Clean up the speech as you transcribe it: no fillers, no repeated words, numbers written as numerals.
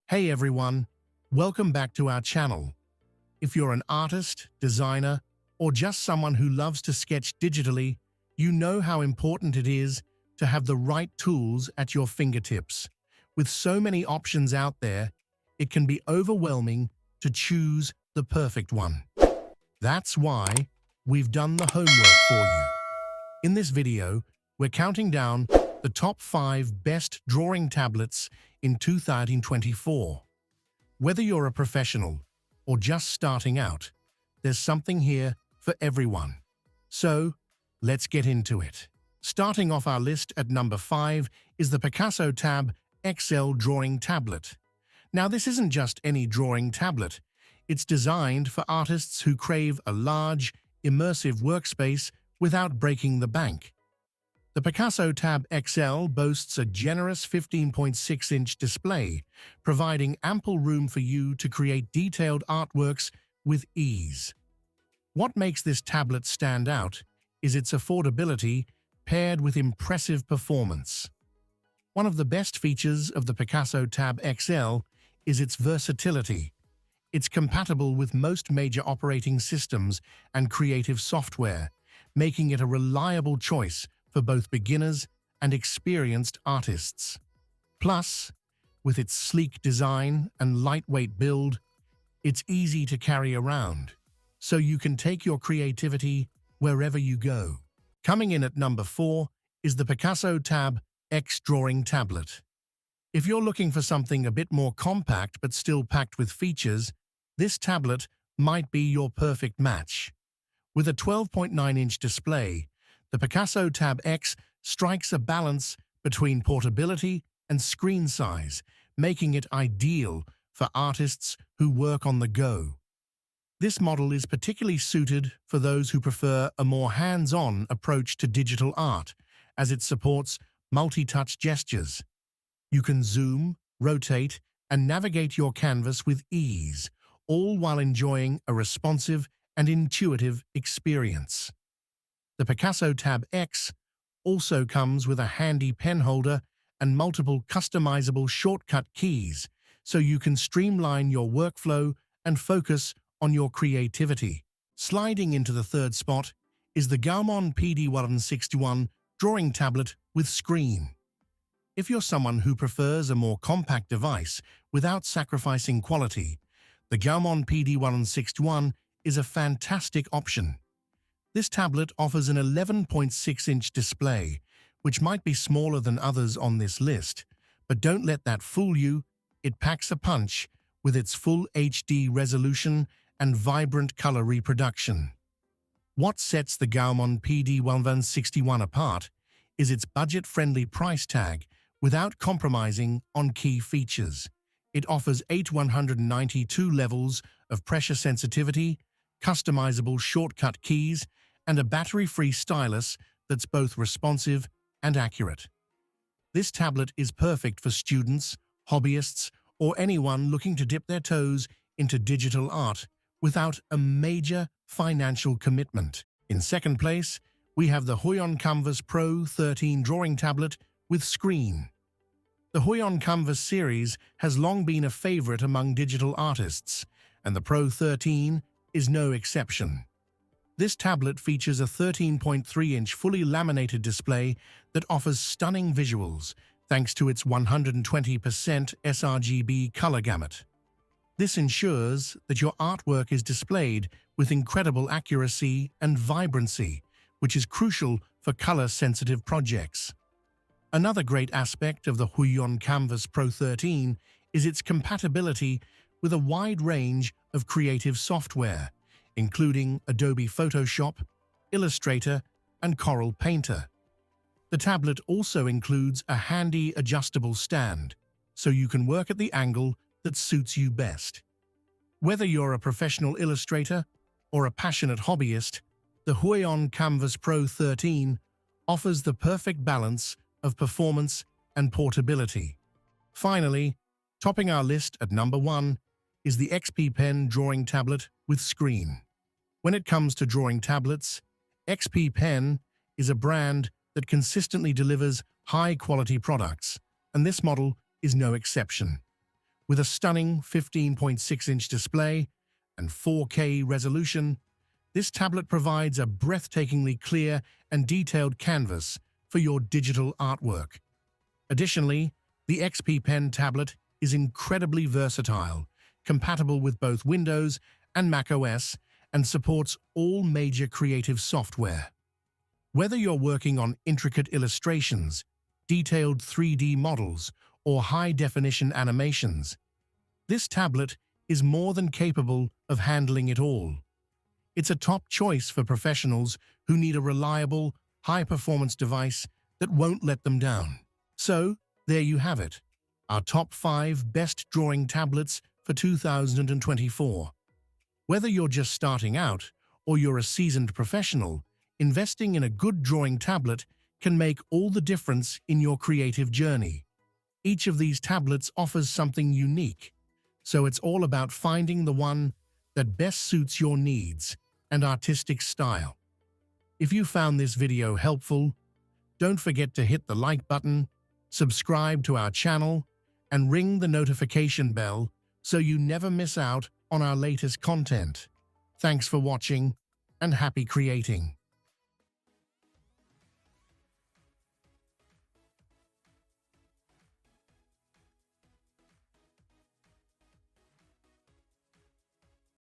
Hey everyone, welcome back to our channel. If you're an artist, designer, or just someone who loves to sketch digitally, you know how important it is to have the right tools at your fingertips. With so many options out there, it can be overwhelming to choose the perfect one. That's why we've done the homework for you. In this video, we're counting down the top 5 best drawing tablets in 2024. Whether you're a professional or just starting out, there's something here for everyone. So, let's get into it. Starting off our list at number 5 is the PicassoTab XL Drawing Tablet. Now, this isn't just any drawing tablet. It's designed for artists who crave a large, immersive workspace without breaking the bank. The PicassoTab XL boasts a generous 15.6-inch display, providing ample room for you to create detailed artworks with ease. What makes this tablet stand out is its affordability paired with impressive performance. One of the best features of the PicassoTab XL is its versatility. It's compatible with most major operating systems and creative software, making it a reliable choice for both beginners and experienced artists. Plus, with its sleek design and lightweight build, it's easy to carry around, so you can take your creativity wherever you go. Coming in at number 4 is the PicassoTab X Drawing Tablet. If you're looking for something a bit more compact but still packed with features, this tablet might be your perfect match. With a 12.9-inch display, the PicassoTab X strikes a balance between portability and screen size, making it ideal for artists who work on the go. This model is particularly suited for those who prefer a more hands-on approach to digital art, as it supports multi-touch gestures. You can zoom, rotate, and navigate your canvas with ease, all while enjoying a responsive and intuitive experience. The PicassoTab X also comes with a handy pen holder and multiple customizable shortcut keys, so you can streamline your workflow and focus on your creativity. Sliding into the third spot is the GAOMON PD161 Drawing Tablet with Screen. If you're someone who prefers a more compact device without sacrificing quality, the GAOMON PD161 is a fantastic option. This tablet offers an 11.6-inch display, which might be smaller than others on this list, but don't let that fool you. It packs a punch with its full HD resolution and vibrant color reproduction. What sets the GAOMON PD161 apart is its budget-friendly price tag without compromising on key features. It offers 192 levels of pressure sensitivity, customizable shortcut keys, and a battery-free stylus that's both responsive and accurate. This tablet is perfect for students, hobbyists, or anyone looking to dip their toes into digital art without a major financial commitment. In second place, we have the HUION KAMVAS Pro 13 Drawing Tablet with Screen. The HUION KAMVAS series has long been a favorite among digital artists, and the Pro 13 is no exception. This tablet features a 13.3-inch fully laminated display that offers stunning visuals thanks to its 120% sRGB color gamut. This ensures that your artwork is displayed with incredible accuracy and vibrancy, which is crucial for color-sensitive projects. Another great aspect of the HUION KAMVAS Pro 13 is its compatibility with a wide range of creative software, including Adobe Photoshop, Illustrator, and Corel Painter. The tablet also includes a handy adjustable stand, so you can work at the angle that suits you best. Whether you're a professional illustrator or a passionate hobbyist, the HUION KAMVAS Pro 13 offers the perfect balance of performance and portability. Finally, topping our list at number 1 is the XPPen Drawing Tablet with Screen. When it comes to drawing tablets, XPPen is a brand that consistently delivers high-quality products, and this model is no exception. With a stunning 15.6-inch display and 4K resolution, this tablet provides a breathtakingly clear and detailed canvas for your digital artwork. Additionally, the XPPen tablet is incredibly versatile, compatible with both Windows and macOS, and supports all major creative software. Whether you're working on intricate illustrations, detailed 3D models, or high-definition animations, this tablet is more than capable of handling it all. It's a top choice for professionals who need a reliable, high-performance device that won't let them down. So, there you have it, our top 5 best drawing tablets for 2024. Whether you're just starting out or you're a seasoned professional, investing in a good drawing tablet can make all the difference in your creative journey. Each of these tablets offers something unique, so it's all about finding the one that best suits your needs and artistic style. If you found this video helpful, don't forget to hit the like button, subscribe to our channel, and ring the notification bell so you never miss out on our latest content. Thanks for watching, and happy creating!